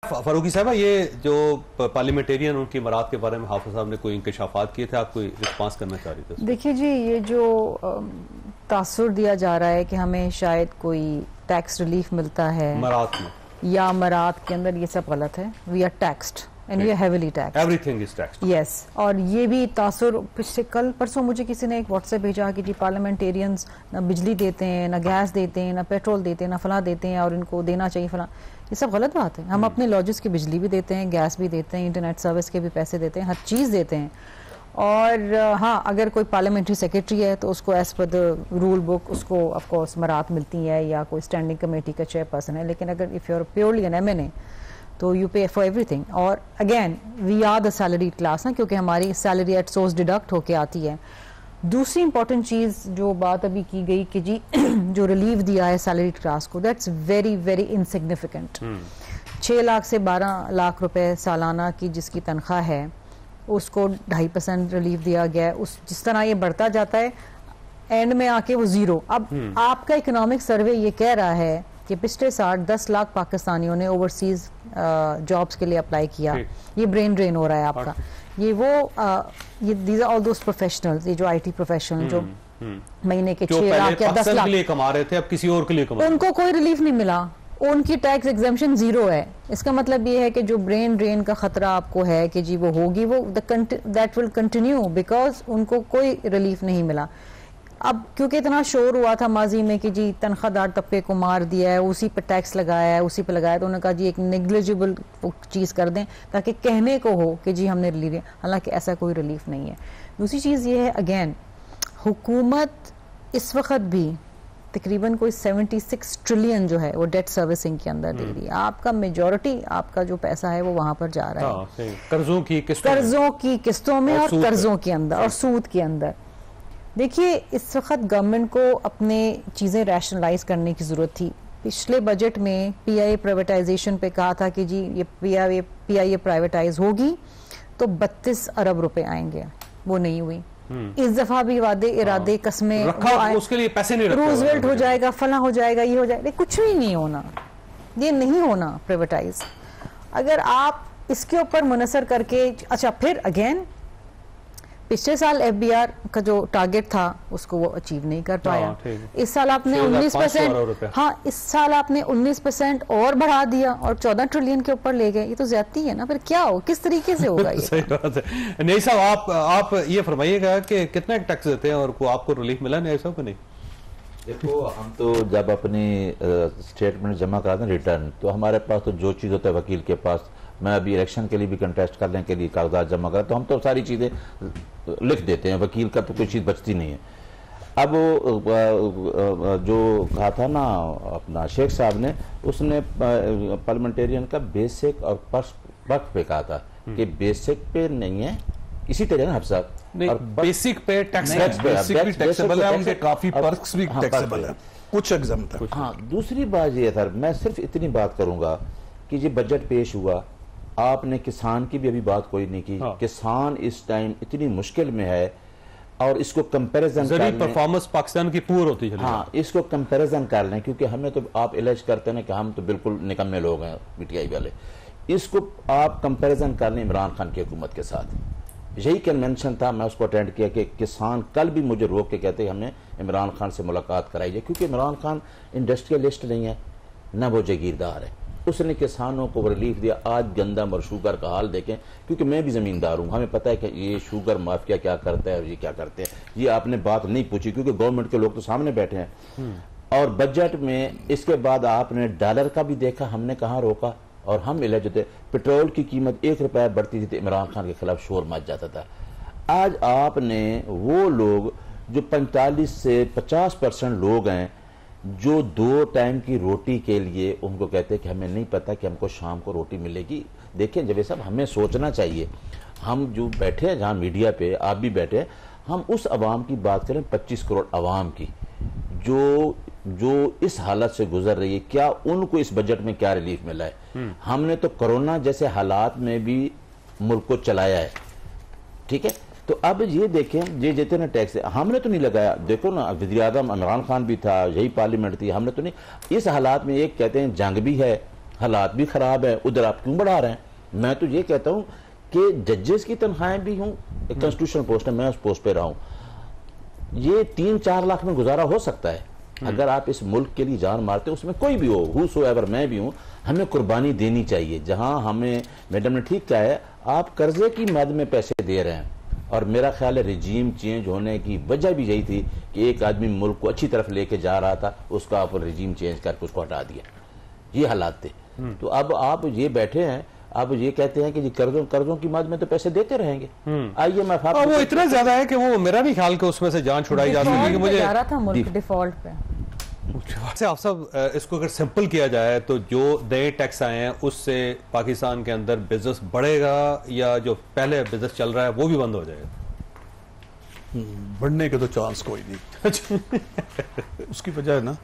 फारूकी साहब, ये जो पार्लियामेंटेरियन उनकी इमारात के बारे में हाफिज साहब ने कोई इंकशाफात किए थे, आप कोई रिस्पांस करना चाह रही थे? देखिए जी, ये जो तासुर दिया जा रहा है कि हमें शायद कोई टैक्स रिलीफ मिलता है इमारात में या इमारात के अंदर, ये सब गलत है। We are taxed and we are heavily taxed, everything is taxed. Yes, और ये भी तासुर पिछले कल परसों मुझे किसी ने एक व्हाट्सएप भेजा कि जी पार्लियामेंटेरियंस ना बिजली देते हैं, ना गैस देते हैं, ना पेट्रोल देते हैं, ना फला देते हैं और इनको देना चाहिए फला। ये सब गलत बात है। हम अपने लॉजिस की बिजली भी देते हैं, गैस भी देते हैं, इंटरनेट सर्विस के भी पैसे देते हैं, हर चीज़ देते हैं। और हाँ, अगर कोई पार्लियामेंट्री सेक्रेटरी है तो उसको as per the rule book उसको ऑफ कोर्स मरात मिलती है या कोई स्टैंडिंग कमेटी का चेयरपर्सन है। लेकिन अगर if you are purely an MNA तो यू पे फॉर एवरीथिंग। और again we are the salaried class ना, क्योंकि हमारी सैलरी एट सोर्स डिडक्ट होके आती है। दूसरी इंपॉर्टेंट चीज़ जो बात अभी की गई कि जी जो रिलीफ दिया है सैलरीड क्लास को, that's very very insignificant. 6 lakh से 12 लाख रुपए सालाना की जिसकी तनख्वाह है उसको 2.5% रिलीफ दिया गया है। उस जिस तरह ये बढ़ता जाता है एंड में आके वो जीरो। अब आपका इकोनॉमिक सर्वे ये कह रहा है कि पिछले साल 10 लाख पाकिस्तानियों ने ओवरसीज जॉब्स के लिए अप्लाई किया। ये ब्रेन ड्रेन हो रहा है आपका। ये वो ये these are all those professionals, ये जो आईटी प्रोफेशनल जो महीने के 6 लाख या 10 लाख के लिए कमा रहे थे, अब किसी और के लिए कमा रहे, उनको कोई रिलीफ नहीं मिला। उनकी टैक्स एग्जेम्पशन जीरो है। इसका मतलब ये है कि जो ब्रेन ड्रेन का खतरा आपको है कि जी वो होगी, वो दैट विल कंटिन्यू बिकॉज उनको कोई रिलीफ नहीं मिला। अब क्योंकि इतना शोर हुआ था माजी में कि जी तनख्वाहदार तबके को मार दिया है, उसी पर टैक्स लगाया है, उसी पर लगाया, तो उन्होंने कहा जी एक नेग्लिजिबल चीज़ कर दें ताकि कहने को हो कि जी हमने रिलीफ दिया। हालांकि ऐसा कोई रिलीफ नहीं है। दूसरी चीज़ ये है, अगेन हुकूमत इस वक्त भी तकरीबन कोई 76 ट्रिलियन जो है वो डेट सर्विसिंग के अंदर दे रही है। आपका मेजॉरिटी आपका जो पैसा है वो वहां पर जा रहा है कर्जों की किस्तों में और कर्जों के अंदर और सूद के अंदर। देखिए, इस वक्त गवर्नमेंट को अपने चीज़ें रैशनलाइज करने की ज़रूरत थी। पिछले बजट में पीआईए प्राइवेटाइजेशन पे कहा था कि जी ये पीआईए प्राइवेटाइज होगी तो 32 अरब रुपए आएंगे, वो नहीं हुई। इस दफा भी वादे इरादे कस्में उसके लिए पैसे नहीं रखे, रूजवेल्ट हो जाएगा, फला हो जाएगा, ये हो जाएगा, कुछ भी नहीं होना, ये नहीं होना प्राइवेटाइज। अगर आप इसके ऊपर मुनसर करके अच्छा फिर अगेन पिछले साल एफबीआर का जो टारगेट था उसको वो अचीव नहीं कर पाया। इस साल आपने 19%, हाँ इस साल आपने 19% और बढ़ा दिया और 14 ट्रिलियन के ऊपर ले गए। ये तो ज्यादती है ना। फिर क्या हो, किस तरीके से होगा ये? सही बात है। नहीं साहब, आप ये फरमाइएगा कि कितना टैक्स देते हैं और आपको रिलीफ मिला नहीं साहब? नहीं, देखो हम तो जब अपनी स्टेटमेंट जमा कराते हैं रिटर्न, तो हमारे पास तो जो चीज़ होता है वकील के पास, मैं अभी इलेक्शन के लिए भी कंटेस्ट करने के लिए कागजात जमा करा तो हम तो सारी चीज़ें लिख देते हैं। वकील का तो कोई चीज़ बचती नहीं है। अब जो कहा था ना अपना शेख साहब ने, उसने पार्लियामेंटेरियन का बेसिक और पर्क पे कहा था कि बेसिक पे नहीं है, इसी तरह ना साहब बेसिक पे टैक्सेबल है, उनके काफी पर्क्स भी टैक्सेबल है, कुछ एग्जाम था। हाँ, दूसरी बात ये था, मैं सिर्फ इतनी बात करूंगा कि ये बजट पेश हुआ, आपने किसान की भी अभी बात कोई नहीं की। किसान इस टाइम इतनी मुश्किल में है और इसको कंपैरिजन परफॉर्मेंस पाकिस्तान की पूर होती है। हाँ, इसको कंपैरिजन कर लें, क्योंकि हमें तो आप इलेज करते हैं कि हम तो बिल्कुल निकम्मे लोग हैं पीटीआई वाले। इसको आप कंपैरिजन कर लें इमरान खान की हुकूमत के साथ। यही कन्वेंशन था, मैं उसको अटेंड किया कि किसान कल भी मुझे रोक के कहते हमें इमरान खान से मुलाकात कराई जाए, क्योंकि इमरान खान इंडस्ट्रियलिस्ट नहीं है, न वो जागीरदार है। उसने किसानों को रिलीफ दिया। आज गंदम और शुगर का हाल देखें, क्योंकि मैं भी जमींदार हूं, हमें पता है कि ये शुगर माफिया क्या करता है और ये क्या करते हैं। ये आपने बात नहीं पूछी क्योंकि गवर्नमेंट के लोग तो सामने बैठे हैं। और बजट में इसके बाद आपने डॉलर का भी देखा, हमने कहाँ रोका और हम इलेज होते। पेट्रोल की कीमत 1 रुपया बढ़ती थी तो इमरान खान के खिलाफ शोर मच जाता था। आज आपने वो लोग जो 45 से 50% लोग हैं जो 2 टाइम की रोटी के लिए उनको कहते हैं कि हमें नहीं पता कि हमको शाम को रोटी मिलेगी। देखें जब साहब, हमें सोचना चाहिए। हम जो बैठे हैं जहाँ मीडिया पे, आप भी बैठे हैं, हम उस अवाम की बात करें, 25 करोड़ अवाम की जो इस हालत से गुजर रही है। क्या उनको इस बजट में क्या रिलीफ मिला है? हमने तो कोरोना जैसे हालात में भी मुल्क को चलाया है, ठीक है। तो अब ये देखें, ये जितने टैक्स हमने तो नहीं लगाया। देखो ना, वज़ीर-ए-आज़म इमरान खान भी था, यही पार्लियामेंट थी, हमने तो नहीं। इस हालात में एक कहते हैं जंग भी है हालात भी खराब है, उधर आप क्यों बढ़ा रहे हैं? मैं तो ये कहता हूं कि जजेस की तनख्वाहें भी हूं, एक कॉन्स्टिट्यूशनल पोस्ट है, मैं उस पोस्ट पे रहा हूं, ये 3-4 लाख में गुजारा हो सकता है अगर आप इस मुल्क के लिए जान मारते, उसमें कोई भी हो, हूसोएवर, मैं भी हूं, हमें कुर्बानी देनी चाहिए। जहां हमें, मैडम ने ठीक कहा है, आप कर्जे की मद में पैसे दे रहे हैं, और मेरा ख्याल है रिजीम चेंज होने की वजह भी यही थी कि एक आदमी मुल्क को अच्छी तरफ लेके जा रहा था, उसका आप रिजीम चेंज करके उसको हटा दिया, ये हालात थे। तो अब आप ये बैठे हैं, अब ये कहते हैं कि जी कर्जों की मद में तो पैसे देते रहेंगे। आइए मैं वो इतना ज्यादा है कि वो मेरा नहीं ख्याल कि उसमें से जान छुड़ाई जा सकेगी। मुझे जा रहा था मुल्क डिफॉल्ट पे। आप सब इसको अगर सिंपल किया जाए तो जो नए टैक्स आए हैं उससे पाकिस्तान के अंदर बिजनेस बढ़ेगा या जो पहले बिजनेस चल रहा है वो भी बंद हो जाएगा? बढ़ने के तो चांस कोई नहीं। उसकी वजह है ना,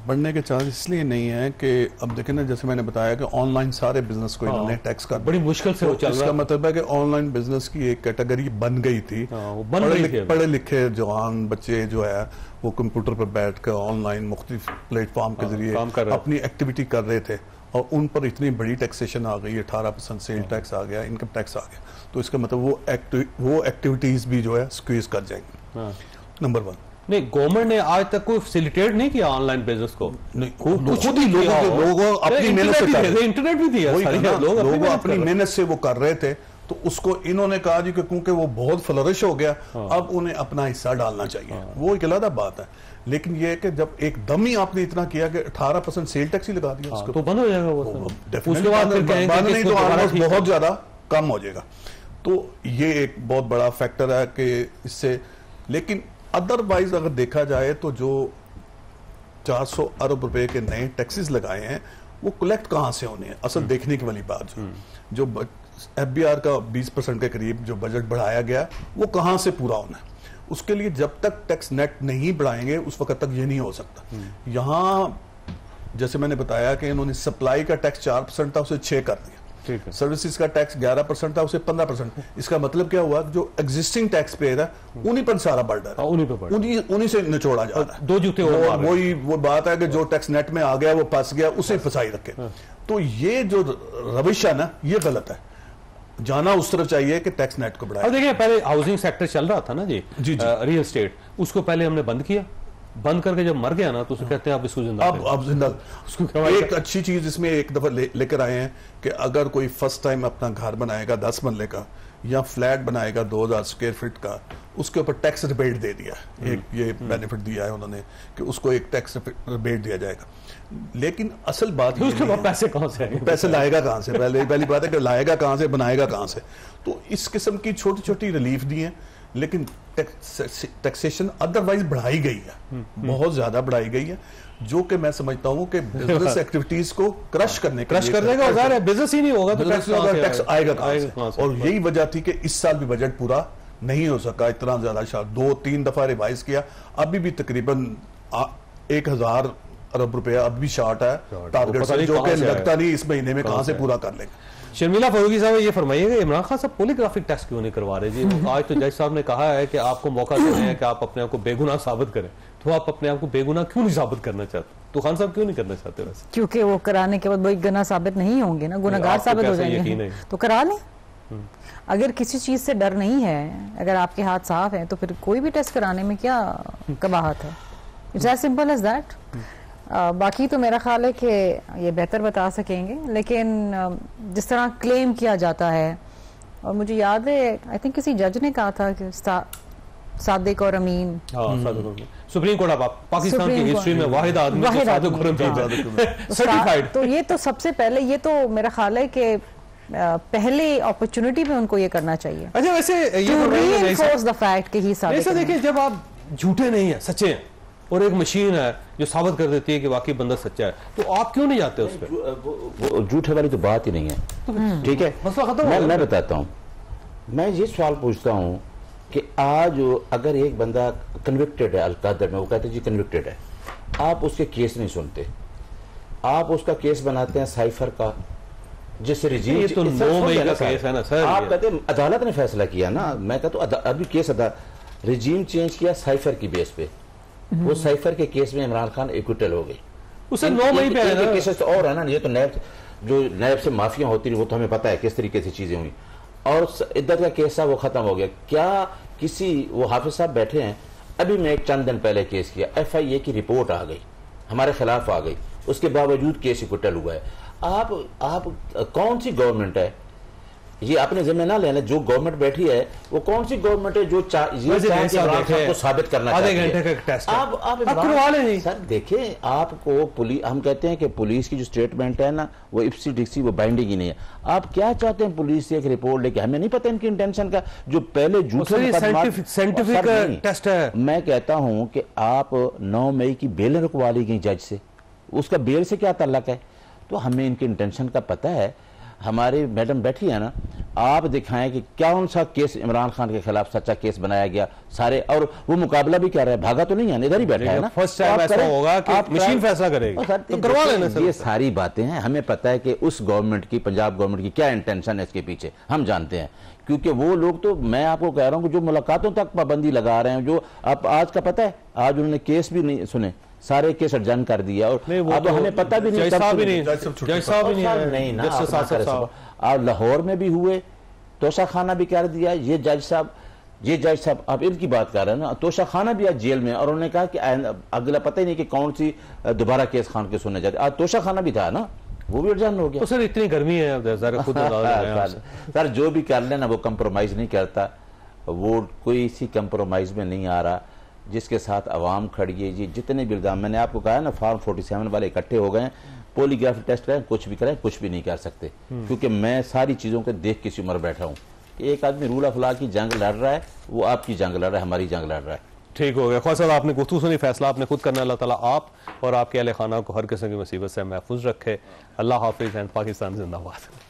बढ़ने के चांस इसलिए नहीं है कि अब देखें ना, जैसे मैंने बताया कि ऑनलाइन सारे बिजनेस को इन्होंने टैक्स कर बड़ी मुश्किल से वो चल रहा है। इसका मतलब है कि ऑनलाइन बिजनेस की एक कैटेगरी बन गई थी। पढ़े लिखे जवान बच्चे जो है वो कंप्यूटर पर बैठ कर ऑनलाइन मुख्तलिफ प्लेटफॉर्म के जरिए अपनी एक्टिविटी कर रहे थे, और उन पर इतनी बड़ी टैक्सेशन आ गई, 18% सेल टैक्स आ गया, इनकम टैक्स आ गया, तो इसका मतलब वो एक्टिविटीज भी जो है स्क्वीज कर जाएंगी। नंबर 1। नहीं, गवर्नमेंट ने आज तक कोई फैसिलिटेट नहीं किया ऑनलाइन बिजनेस को। नहीं, खुद ही लोगों अपनी मेहनत से कर रहे थे, इंटरनेट भी दिया, लोग अपनी मेहनत से वो कर रहे थे, तो उसको इन्होंने कहा जी कि क्योंकि वो बहुत फ्लरिश हो गया, अब उन्हें अपना हिस्सा डालना चाहिए। वो एक अलग बात है, लेकिन ये है कि जब एकदम ही आपने इतना किया कि 18% सेल टैक्स ही लगा दिया, उसको तो बंद हो जाएगा वो। उसके बाद बंद नहीं तो ऑलमोस्ट बहुत ज्यादा कम हो जाएगा। तो ये एक बहुत बड़ा फैक्टर है कि इससे, लेकिन अदरवाइज अगर देखा जाए तो जो 400 अरब रुपए के नए टैक्सेस लगाए हैं वो कलेक्ट कहां से होने हैं, असल देखने की वाली बात जो एफबीआर का 20% के करीब जो बजट बढ़ाया गया वो कहां से पूरा होना है। उसके लिए जब तक टैक्स नेट नहीं बढ़ाएंगे उस वक्त तक ये नहीं हो सकता। यहां जैसे मैंने बताया कि इन्होंने सप्लाई का टैक्स 4% था उसे 6 कर दिया, सर्विसेज का टैक्स 11% था उसे 15%। इसका मतलब क्या हुआ, जो एग्जिस्टिंग टैक्स पेयर है उन्हीं पर सारा बर्डन है, उन्हीं से निचोड़ा जा रहा है। दो जूते वही वो बात है कि जो टैक्स नेट में आ गया वो फंस गया, उसे फंसाई रखे। तो ये जो रविश है ना, ये गलत है, जाना उस तरफ चाहिए कि टैक्स नेट को बढ़ाए। अब देखिए, पहले हाउसिंग सेक्टर चल रहा था ना जी, रियल एस्टेट, उसको पहले हमने बंद किया, बंद करके जब मर गया ना तो उसे कहते हैं आप इसको जिंदा अब जिंदा। एक अच्छी चीज इसमें एक दफा लेकर आए हैं कि अगर कोई फर्स्ट टाइम अपना घर बनाएगा 10 मरले का या फ्लैट बनाएगा 2000 स्क्वायर फीट का, उसके ऊपर टैक्स रिबेट दे दिया, एक ये बेनिफिट दिया है उन्होंने कि उसको एक टैक्स रिबेट दिया जाएगा। लेकिन असल बात उसके बाद पैसे कहां से आएंगे, पैसे लाएगा कहां से, पहली बात है कि लाएगा कहां से, बनाएगा कहां से। तो इस किस्म की छोटी छोटी रिलीफ दी है, लेकिन टैक्सेशन अदरवाइज बढ़ाई गई है, बहुत ज्यादा बढ़ाई गई है, जो कि मैं समझता हूं कि बिजनेस एक्टिविटीज को क्रश करने का बिजनेस ही नहीं होगा तो टैक्स आएगा कहां से। और यही वजह थी कि इस साल भी बजट पूरा नहीं हो सका, इतना ज्यादा 2-3 दफा रिवाइज किया, अभी भी तकरीबन 1000 अरब रुपया अब भी शॉर्ट है टारगेट से, जो कि लगता नहीं इस महीने में कहां से पूरा कर लेंगे। शर्मिला फारूकी साहब ये फरमाइएगा, इमरान खान साहब पॉलीग्राफिक टैक्स क्यों नहीं करवा रहे जी? आज तो जज साहब ने कहा है कि आपको मौका दे रहे हैं कि आप अपने आप को बेगुनाह साबित करें, तो आप अपने आप को बेगुनाह क्यों नहीं साबित करना चाहते? तो खान साहब क्यों नहीं करना चाहते? वैसे क्योंकि वो कराने के बाद वही गुनाह साबित नहीं होंगे ना, गुनाहगार साबित हो जाएंगे, तो करा लें। अगर किसी चीज से डर नहीं है, अगर आपके हाथ साफ है, तो फिर कोई भी टेस्ट कराने में क्या कबाहत है? It's as simple as that. बाकी तो मेरा ख्याल है कि ये बेहतर बता सकेंगे, लेकिन जिस तरह क्लेम किया जाता है, और मुझे याद है आई थिंक किसी जज ने कहा था कि सादिक और अमीन, सुप्रीम कोर्ट ऑफ पाकिस्तान की हिस्ट्री में वाहिद आदमी सर्टिफाइड। तो ये तो सबसे पहले, ये तो मेरा ख्याल है कि पहले अपॉर्चुनिटी में उनको ये करना चाहिए। अच्छा, वैसे ये द फैक्ट कि ही सादिक। देखिए, जब आप झूठे नहीं है, सच्चे हैं, और एक मशीन है जो साबित कर देती है कि वाकई बंदा सच्चा है, तो आप क्यों नहीं जाते उस पर? झूठे वाली तो बात ही नहीं है, ठीक है, मसला खत्म। मैं बताता हूं, मैं ये सवाल पूछता हूं कि आज अगर एक बंदा कन्विक्टेड है अलकादर में, वो कहते हैं जी कन्विक्टेड है, आप उसके केस नहीं सुनते, आप उसका केस बनाते हैं साइफर का, जिससे रिजीम तो 9 मई का केस है ना सर, आप कहते हैं अदालत ने फैसला किया ना, मैं कहता हूं अभी केस रिजीम चेंज किया साइफर की बेस पे, वो साइफर के केस में इमरान खान एक्विटल हो गए, उसे 9 मई पे आया ना केसेस और है ना, ये तो नैब जो नैब से माफिया होती रही वो तो हमें पता है किस तरीके से चीजें हुई, और इद्दत का केस था वो खत्म हो गया। क्या किसी वो हाफिज साहब बैठे हैं, अभी मैं एक चंद दिन पहले केस किया, FIA की रिपोर्ट आ गई, हमारे खिलाफ आ गई, उसके बावजूद केस इक्विटल हुआ है। आप कौन सी गवर्नमेंट है, ये अपने जिम्मे ना लेना, जो गवर्नमेंट बैठी है वो कौन सी गवर्नमेंट है जो को साबित करना चाहती है। घंटे का टेस्ट है, आप करवा लें सर। देखें आपको पुलिस, हम कहते हैं कि पुलिस की जो स्टेटमेंट है ना वो इप्सी डिक्सी वो बाइंडिंग ही नहीं है। आप क्या चाहते हैं पुलिस से एक रिपोर्ट लेके, हमें नहीं पता इनकी इंटेंशन का, जो पहले झूठे साइंटिफिक टेस्ट है। मैं कहता हूं कि आप 9 मई की बेल रुकवा ली गई जज से, उसका बेल से क्या ताल्लुक है? तो हमें इनके इंटेंशन का पता है। हमारी मैडम बैठी है ना, आप दिखाएं कि कौन सा केस इमरान खान के खिलाफ सच्चा केस बनाया गया सारे, और वो मुकाबला भी कर रहे हैं, भागा तो नहीं है, इधर ही बैठा है ना। फर्स्ट टाइम ऐसा होगा कि मशीन फैसला करेगी, तो करवा लेना सर। ये सारी बातें हैं, हमें पता है कि उस गवर्नमेंट की, पंजाब गवर्नमेंट की क्या इंटेंशन है इसके पीछे, हम जानते हैं। क्योंकि वो लोग तो, मैं आपको कह रहा हूं कि जो मुलाकातों तक पाबंदी लगा रहे हैं, जो आप आज का पता है, आज उन्होंने केस भी नहीं सुने, सारे केस एडजर्न कर दिया, और अब तो हमें पता भी नहीं, जज साहब भी नहीं, और लाहौर में भी हुए, तोशा खाना भी कर दिया। ये जज साहब आप इनकी बात कर रहे हैं ना, तोशा खाना भी आज जेल में, और उन्होंने कहा कि अगला पता ही नहीं कि कौन सी दोबारा केस खान के सुनने जाते। आज तोशा खाना भी था ना, वो भी एडजर्न हो गया। तो सर इतनी गर्मी है सर, जो भी कर लेना वो कंप्रोमाइज नहीं करता, वो कोई इसी कंप्रोमाइज में नहीं आ रहा जिसके साथ अवाम खड़ी है। जी जितने भी इल्जाम, मैंने आपको कहा ना, फॉर्म 47 वाले इकट्ठे हो गए, पॉलीग्राफ टेस्ट करें, कुछ भी करें, कुछ भी नहीं कर सकते, क्योंकि मैं सारी चीजों को देख के उम्र बैठा हूं कि एक आदमी रूल ऑफ लॉ की जंग लड़ रहा है, वो आपकी जंग लड़ रहा है, हमारी जंग लड़ रहा है। ठीक हो गया ख्वाजा साहब, आपने गुफ्तगू सुनी, फैसला आपने खुद करना। अल्लाह ताला आप और आपके अहले खाना को हर किस्म की मुसीबत से महफूज रखे। अल्लाह हाफिज एंड पाकिस्तान जिंदाबाद।